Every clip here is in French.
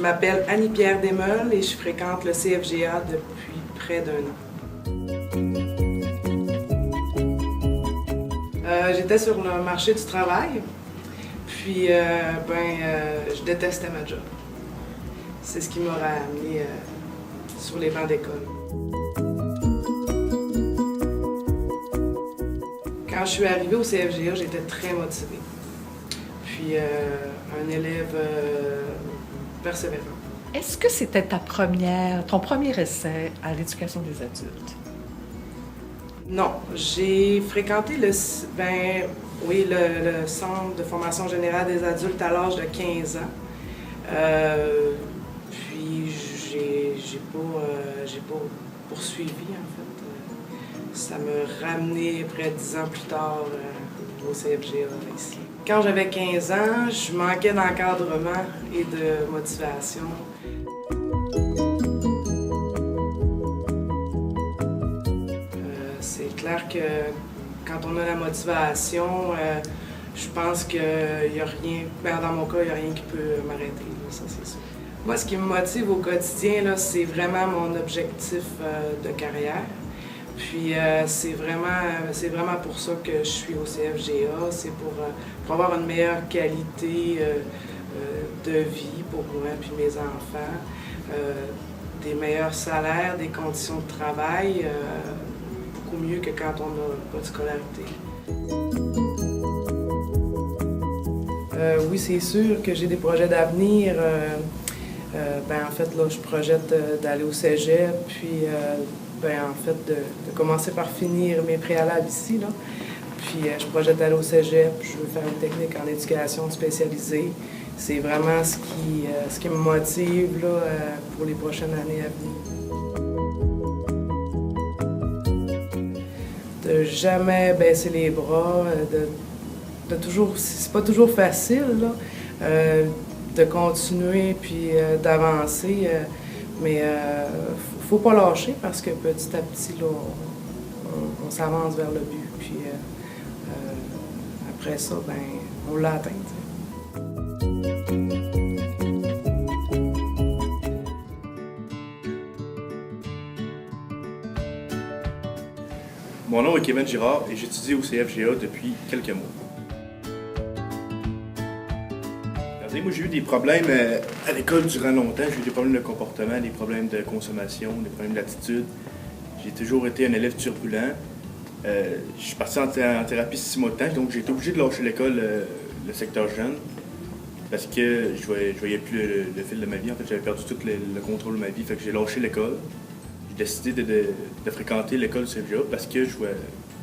m'appelle Annie-Pierre Desmeules et je fréquente le CFGA depuis près d'1 an. J'étais sur le marché du travail, puis je détestais ma job. C'est ce qui m'aurait amené sur les bancs d'école. Quand je suis arrivée au CFGA, j'étais très motivée. Puis un élève persévérant. Est-ce que c'était ton premier essai à l'éducation des adultes? Non, j'ai fréquenté le centre de formation générale des adultes à l'âge de 15 ans. Puis j'ai pas poursuivi en fait. Ça me ramenait près de 10 ans plus tard au CFGA ici. Quand j'avais 15 ans, je manquais d'encadrement et de motivation. C'est clair que quand on a la motivation, je pense qu'il n'y a rien, dans mon cas, il n'y a rien qui peut m'arrêter, ça c'est sûr. Moi, ce qui me motive au quotidien, là, c'est vraiment mon objectif de carrière. Puis c'est vraiment pour ça que je suis au CFGA, c'est pour avoir une meilleure qualité de vie pour moi et mes enfants, des meilleurs salaires, des conditions de travail, beaucoup mieux que quand on n'a pas de scolarité. Oui, c'est sûr que j'ai des projets d'avenir. En fait, là, je projette d'aller au cégep, puis de commencer par finir mes préalables ici, là. Puis je projette d'aller au cégep, je veux faire une technique en éducation spécialisée. C'est vraiment ce qui me motive là, pour les prochaines années à venir. De jamais baisser les bras, de toujours, c'est pas toujours facile, là, de continuer puis d'avancer, mais faut pas lâcher parce que petit à petit, là, on s'avance vers le but. Puis après ça, on l'a atteint. Mon nom est Kevin Girard et j'étudie au CFGA depuis quelques mois. Moi, j'ai eu des problèmes à l'école durant longtemps. J'ai eu des problèmes de comportement, des problèmes de consommation, des problèmes d'attitude. J'ai toujours été un élève turbulent. Je suis parti en thérapie 6 mois de temps, donc j'ai été obligé de lâcher l'école, le secteur jeune, parce que je voyais plus le fil de ma vie. En fait, j'avais perdu tout le contrôle de ma vie, fait que j'ai lâché l'école. J'ai décidé de fréquenter l'école du CFGA parce que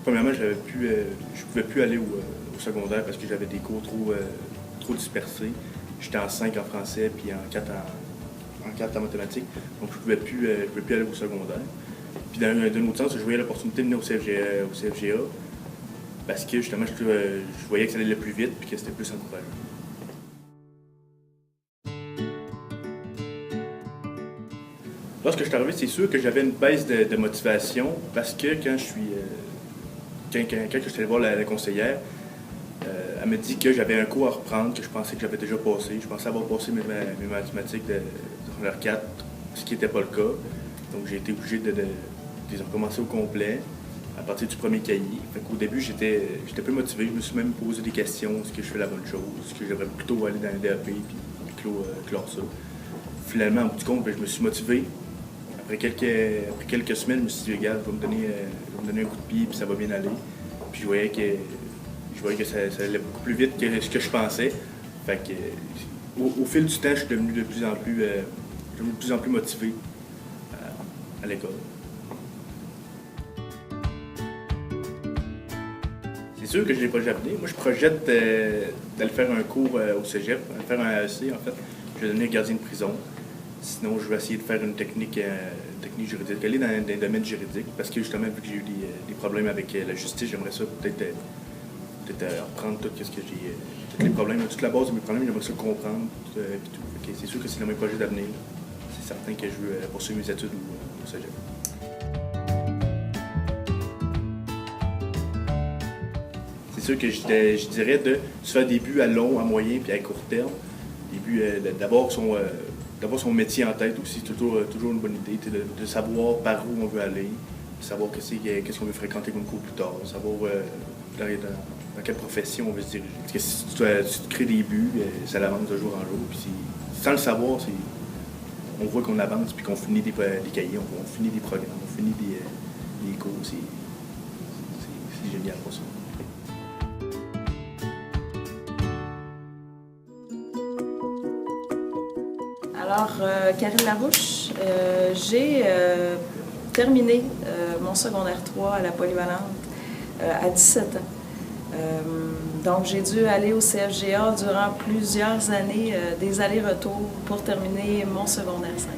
premièrement, je pouvais plus aller au secondaire parce que j'avais des cours trop dispersés. J'étais en 5 en français puis en 4 en mathématiques, donc je pouvais plus aller au secondaire. Puis d'un autre sens, je voyais l'opportunité de venir au CFGA parce que justement, je voyais que ça allait le plus vite puis que c'était plus encourageant. Lorsque je suis arrivé, c'est sûr que j'avais une baisse de motivation parce que quand je suis allé voir la conseillère, elle m'a dit que j'avais un cours à reprendre, que je pensais que j'avais déjà passé. Je pensais avoir passé mes mathématiques de secondaire 4, ce qui n'était pas le cas. Donc j'ai été obligé de les recommencer au complet à partir du premier cahier. Fait qu'au début, j'étais peu motivé. Je me suis même posé des questions. Est-ce que je fais la bonne chose? Est-ce que j'aimerais plutôt aller dans le DAP et clore ça? Finalement, au bout du compte, je me suis motivé. Après quelques semaines, je me suis dit, regarde, je vais me donner un coup de pied et ça va bien aller. Puis je voyais que ça allait beaucoup plus vite que ce que je pensais. Fait que, au fil du temps, je suis devenu de plus en plus motivé à l'école. C'est sûr que je n'ai pas déjà venu. Moi, je projette d'aller faire un cours au cégep, d'aller faire un AEC, en fait. Je vais devenir gardien de prison. Sinon, je vais essayer de faire une technique juridique, aller dans le domaine juridique, parce que justement, vu que j'ai eu des problèmes avec la justice, j'aimerais ça peut-être reprendre tout ce que j'ai, tous les problèmes, toute la base de mes problèmes, j'aimerais ça comprendre, puis tout. Okay, c'est sûr que c'est dans mes projets d'avenir. C'est certain que je veux poursuivre mes études au cégep. C'est sûr que je dirais de se faire des buts à long, à moyen puis à court terme. Des buts d'abord qui sont d'avoir son métier en tête aussi, c'est toujours une bonne idée, de savoir par où on veut aller, de savoir qu'est-ce qu'on veut fréquenter comme cours plus tard, de savoir dans quelle profession on veut se diriger. Parce que si tu te crées des buts, ça avance de jour en jour. Puis sans le savoir, on voit qu'on avance puis qu'on finit des cahiers, on finit des programmes, on finit des cours. C'est génial pour ça. Alors, Karine Larouche, j'ai terminé mon secondaire 3 à la polyvalente à 17 ans. Donc, j'ai dû aller au CFGA durant plusieurs années, des allers-retours pour terminer mon secondaire 5.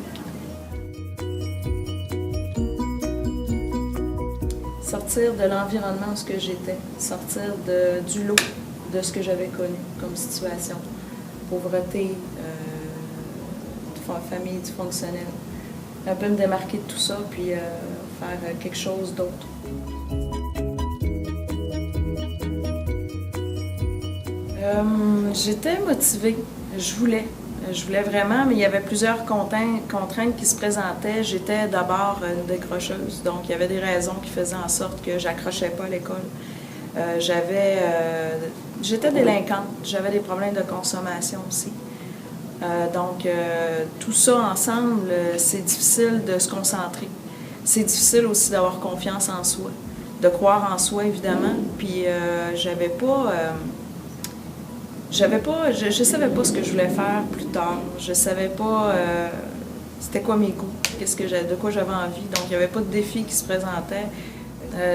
Sortir de l'environnement où j'étais, sortir du lot de ce que j'avais connu comme situation, pauvreté, famille dysfonctionnelle. Un peu me démarquer de tout ça, puis faire quelque chose d'autre. J'étais motivée, je voulais vraiment, mais il y avait plusieurs contraintes qui se présentaient. J'étais d'abord une décrocheuse, donc il y avait des raisons qui faisaient en sorte que j'accrochais pas à l'école. J'étais délinquante, j'avais des problèmes de consommation aussi. Donc, tout ça ensemble, c'est difficile de se concentrer. C'est difficile aussi d'avoir confiance en soi, de croire en soi, évidemment. Puis, je savais pas ce que je voulais faire plus tard. Je savais pas c'était quoi mes goûts, de quoi j'avais envie. Donc, il n'y avait pas de défi qui se présentait.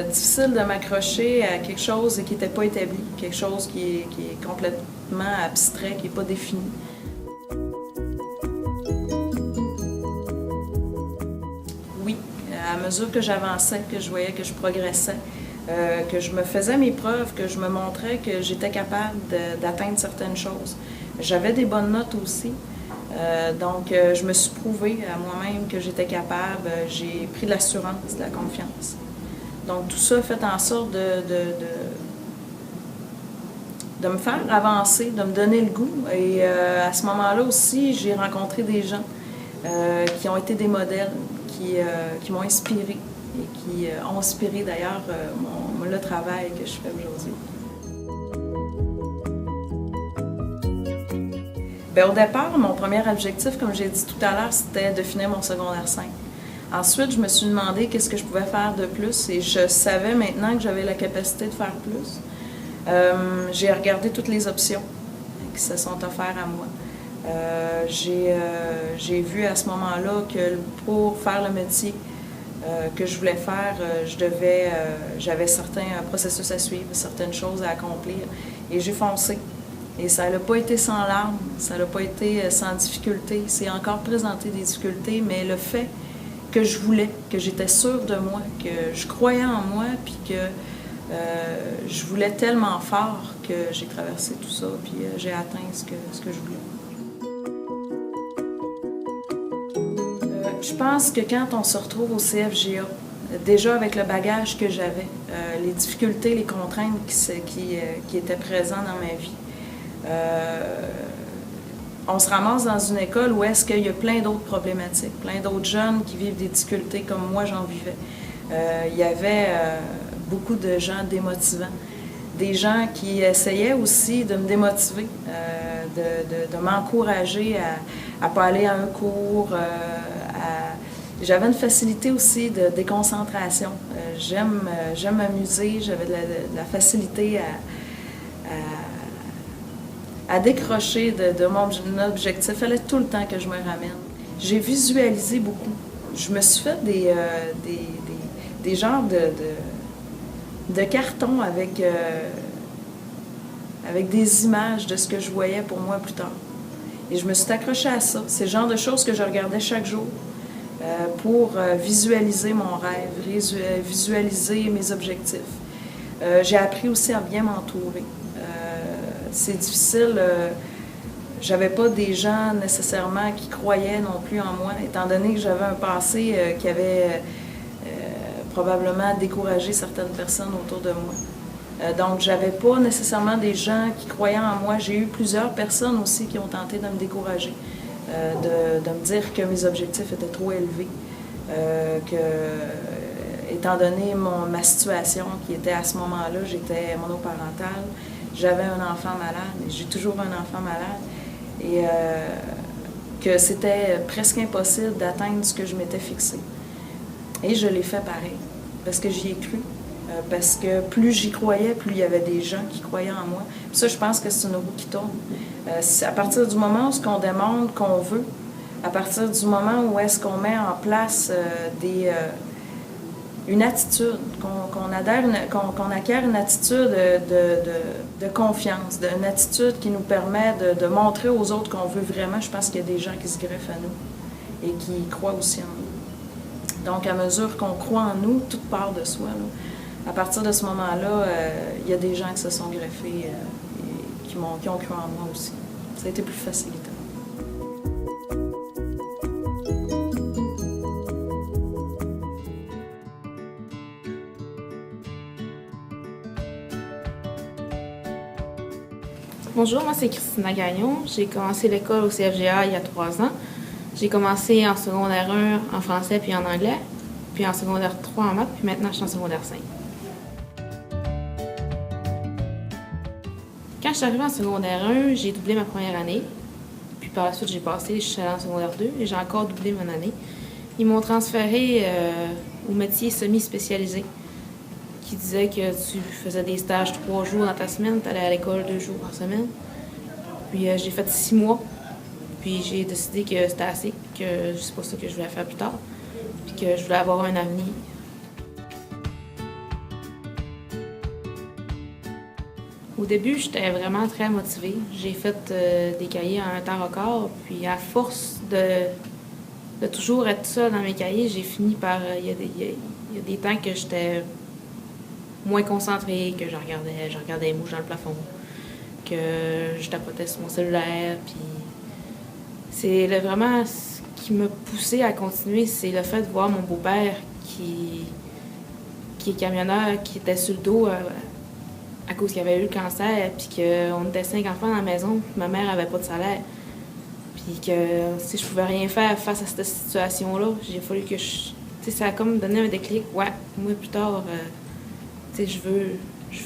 Difficile de m'accrocher à quelque chose qui n'était pas établi, quelque chose qui est complètement abstrait, qui n'est pas défini. Oui, à mesure que j'avançais, que je voyais que je progressais, que je me faisais mes preuves, que je me montrais que j'étais capable d'atteindre certaines choses. J'avais des bonnes notes aussi, donc je me suis prouvé à moi-même que j'étais capable. J'ai pris de l'assurance, de la confiance. Donc tout ça fait en sorte de me faire avancer, de me donner le goût. Et à ce moment-là aussi, j'ai rencontré des gens qui ont été des modèles, qui m'ont inspirée et qui ont inspiré d'ailleurs le travail que je fais aujourd'hui. Bien, au départ, mon premier objectif, comme j'ai dit tout à l'heure, c'était de finir mon secondaire 5. Ensuite, je me suis demandé qu'est-ce que je pouvais faire de plus et je savais maintenant que j'avais la capacité de faire plus. J'ai regardé toutes les options qui se sont offertes à moi. J'ai vu à ce moment-là que pour faire le métier que je voulais faire, j'avais certains processus à suivre, certaines choses à accomplir et j'ai foncé. Et ça n'a pas été sans larmes, ça n'a pas été sans difficulté. C'est encore présenté des difficultés, mais le fait que je voulais, que j'étais sûre de moi, que je croyais en moi, puis que je voulais tellement fort que j'ai traversé tout ça, puis j'ai atteint ce que je voulais. Je pense que quand on se retrouve au CFGA, déjà avec le bagage que j'avais, les difficultés, les contraintes qui étaient présentes dans ma vie, on se ramasse dans une école où est-ce qu'il y a plein d'autres problématiques, plein d'autres jeunes qui vivent des difficultés comme moi j'en vivais. Il y avait beaucoup de gens démotivants, des gens qui essayaient aussi de me démotiver, de m'encourager à ne pas aller à un cours. J'avais une facilité aussi de déconcentration. J'aime m'amuser, j'avais de la facilité à décrocher de mon objectif. Il fallait tout le temps que je me ramène. J'ai visualisé beaucoup. Je me suis fait des genres de cartons avec des images de ce que je voyais pour moi plus tard. Et je me suis accrochée à ça. C'est le genre de choses que je regardais chaque jour pour visualiser mon rêve, visualiser mes objectifs. J'ai appris aussi à bien m'entourer. C'est difficile. J'avais pas des gens nécessairement qui croyaient non plus en moi, étant donné que j'avais un passé qui avait probablement découragé certaines personnes autour de moi. Donc, j'avais pas nécessairement des gens qui croyaient en moi. J'ai eu plusieurs personnes aussi qui ont tenté de me décourager. de me dire que mes objectifs étaient trop élevés, étant donné ma situation qui était à ce moment-là, j'étais monoparentale, j'avais un enfant malade, et j'ai toujours un enfant malade, et que c'était presque impossible d'atteindre ce que je m'étais fixé. Et je l'ai fait pareil, parce que j'y ai cru, parce que plus j'y croyais, plus il y avait des gens qui croyaient en moi. Puis ça, je pense que c'est une roue qui tourne. À partir du moment où on demande qu'on veut, à partir du moment où est-ce qu'on met en place une attitude, qu'on acquiert une attitude de confiance, une attitude qui nous permet de montrer aux autres qu'on veut vraiment, je pense qu'il y a des gens qui se greffent à nous et qui croient aussi en nous. Donc, à mesure qu'on croit en nous, tout part de soi. Là. À partir de ce moment-là, il y a des gens qui se sont greffés et qui ont cru en moi aussi. Ça a été plus facilitant. Bonjour, moi c'est Christina Gagnon. J'ai commencé l'école au CFGA il y a 3 ans. J'ai commencé en secondaire 1 en français puis en anglais, puis en secondaire 3 en maths, puis maintenant je suis en secondaire 5. Quand je suis arrivée en secondaire 1, j'ai doublé ma première année. Puis par la suite, je suis allée en secondaire 2 et j'ai encore doublé mon année. Ils m'ont transférée au métier semi-spécialisé, qui disait que tu faisais des stages 3 jours dans ta semaine, tu allais à l'école 2 jours par semaine. Puis j'ai fait 6 mois. Puis j'ai décidé que c'était assez, que c'est pas ça que je voulais faire plus tard, puis que je voulais avoir un avenir. Au début, j'étais vraiment très motivée. J'ai fait des cahiers en un temps record, puis à force de toujours être seule dans mes cahiers, j'ai fini par... Il y a des temps que j'étais moins concentrée, que je regardais les mouches dans le plafond, que je tapotais sur mon cellulaire, puis... C'est vraiment ce qui m'a poussée à continuer, c'est le fait de voir mon beau-père qui est camionneur, qui était sur le dos à cause qu'il avait eu le cancer, puis qu'on était 5 enfants dans la maison, puis ma mère avait pas de salaire. Puis que si je pouvais rien faire face à cette situation-là, j'ai fallu que ça a comme donné un déclic. Ouais, moi plus tard, je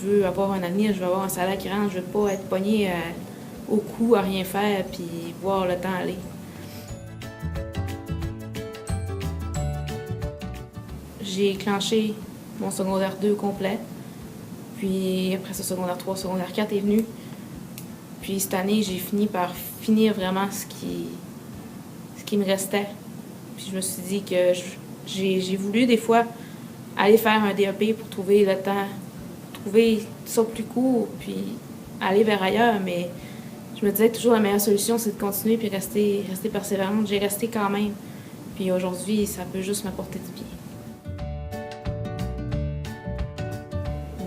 veux avoir un avenir, je veux avoir un salaire qui rentre, je veux pas être pognée au cou à rien faire puis voir le temps aller. J'ai clenché mon secondaire 2 complet. Puis après ça, secondaire 3, secondaire 4 est venu. Puis cette année, j'ai fini par finir vraiment ce qui me restait. Puis je me suis dit que j'ai voulu des fois aller faire un DEP pour trouver le temps, trouver ça plus court, puis aller vers ailleurs, mais je me disais toujours la meilleure solution, c'est de continuer puis rester persévérante. J'ai resté quand même. Puis aujourd'hui, ça peut juste m'apporter du bien.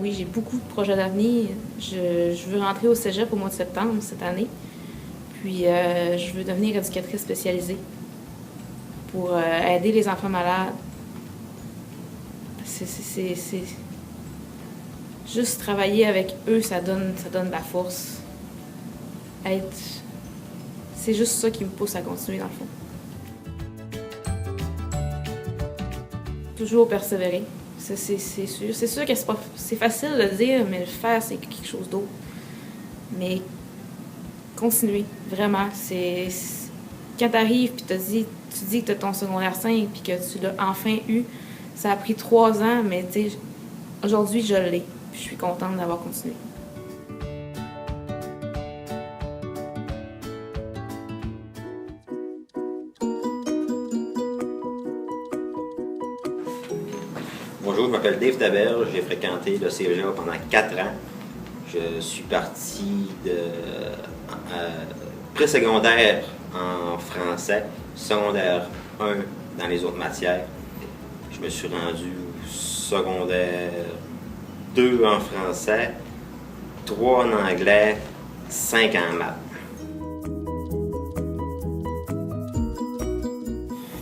Oui, j'ai beaucoup de projets d'avenir. Je veux rentrer au cégep au mois de septembre cette année. Puis je veux devenir éducatrice spécialisée pour aider les enfants malades. C'est juste travailler avec eux, ça donne de la force. C'est juste ça qui me pousse à continuer dans le fond. Toujours persévérer, c'est sûr. C'est sûr que c'est facile de le dire, mais le faire, c'est quelque chose d'autre. Mais continuer, vraiment. Quand t'arrives et tu dis que tu as ton secondaire 5 puis que tu l'as enfin eu, ça a pris 3 ans, mais aujourd'hui, je l'ai. Puis je suis contente d'avoir continué. Bonjour, je m'appelle Dave Taberge, j'ai fréquenté le CFGA pendant 4 ans. Je suis parti de présecondaire en français, secondaire 1 dans les autres matières. Je me suis rendu au secondaire 2 en français, 3 en anglais, 5 en maths.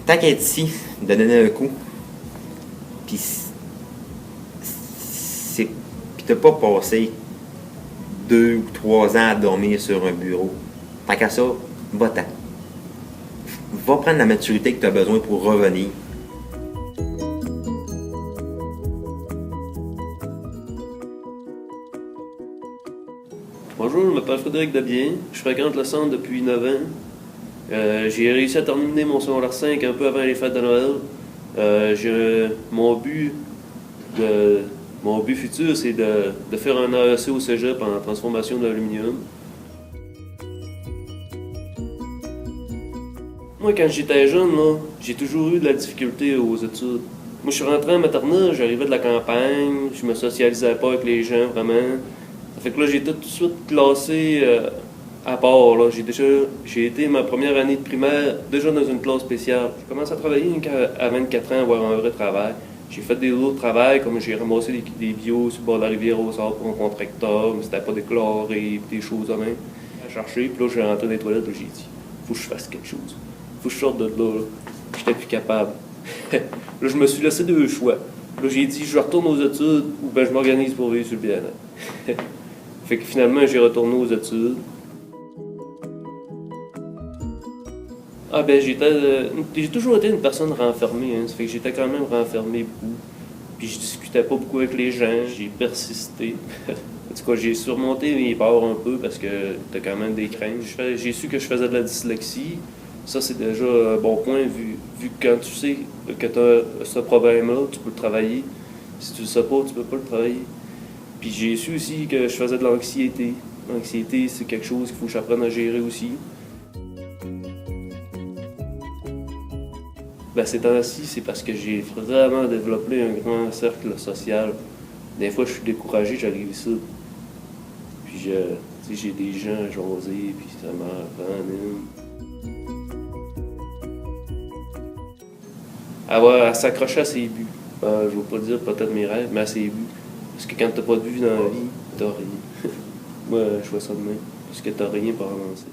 Tant qu'à être ici, de donner un coup, puis t'as pas passé 2 ou 3 ans à dormir sur un bureau. Tant qu'à ça, va-t'en. Va prendre la maturité que tu as besoin pour revenir. Bonjour, je m'appelle Frédéric Debien. Je fréquente le centre depuis 9 ans. J'ai réussi à terminer mon secondaire 5 un peu avant les fêtes de Noël. Mon but futur, c'est de faire un AEC au cégep en transformation d'aluminium. Moi, quand j'étais jeune, là, j'ai toujours eu de la difficulté aux études. Moi, je suis rentré en maternelle, j'arrivais de la campagne, je me socialisais pas avec les gens, vraiment. Ça fait que là, j'étais tout de suite classé à part. Là. J'ai été ma première année de primaire déjà dans une classe spéciale. J'ai commencé à travailler à 24 ans, avoir un vrai travail. J'ai fait des autres travails, comme j'ai ramassé des bios sur le bord de la rivière au sort pour un contracteur, mais c'était pas déclaré, des choses de même. J'ai cherché, puis là, j'ai rentré dans les toilettes, j'ai dit, faut que je fasse quelque chose. Faut que je sorte de là. J'étais plus capable. Là, je me suis laissé deux choix. Là, j'ai dit, je retourne aux études ou ben je m'organise pour vivre sur le bien-être. Fait que finalement, j'ai retourné aux études. Ah ben, j'ai toujours été une personne renfermée, hein. Ça fait que j'étais quand même renfermé beaucoup. Puis je discutais pas beaucoup avec les gens, j'ai persisté. En tout cas, j'ai surmonté mes peurs un peu parce que t'as quand même des craintes. J'ai su que je faisais de la dyslexie. Ça, c'est déjà un bon point, vu que quand tu sais que tu as ce problème-là, tu peux le travailler. Si tu le sais pas, tu peux pas le travailler. Puis j'ai su aussi que je faisais de l'anxiété. L'anxiété, c'est quelque chose qu'il faut que j'apprenne à gérer aussi. Ben, ces temps-ci, c'est parce que j'ai vraiment développé un grand cercle social. Des fois, je suis découragé, j'arrive ici. Puis j'ai des gens à jaser, puis ça m'enrame. À s'accrocher à ses buts. Je ne veux pas dire peut-être mes rêves, mais à ses buts. Parce que quand t'as pas de but dans la vie, t'as rien. Moi, je vois ça de même. Parce que t'as rien pour avancer.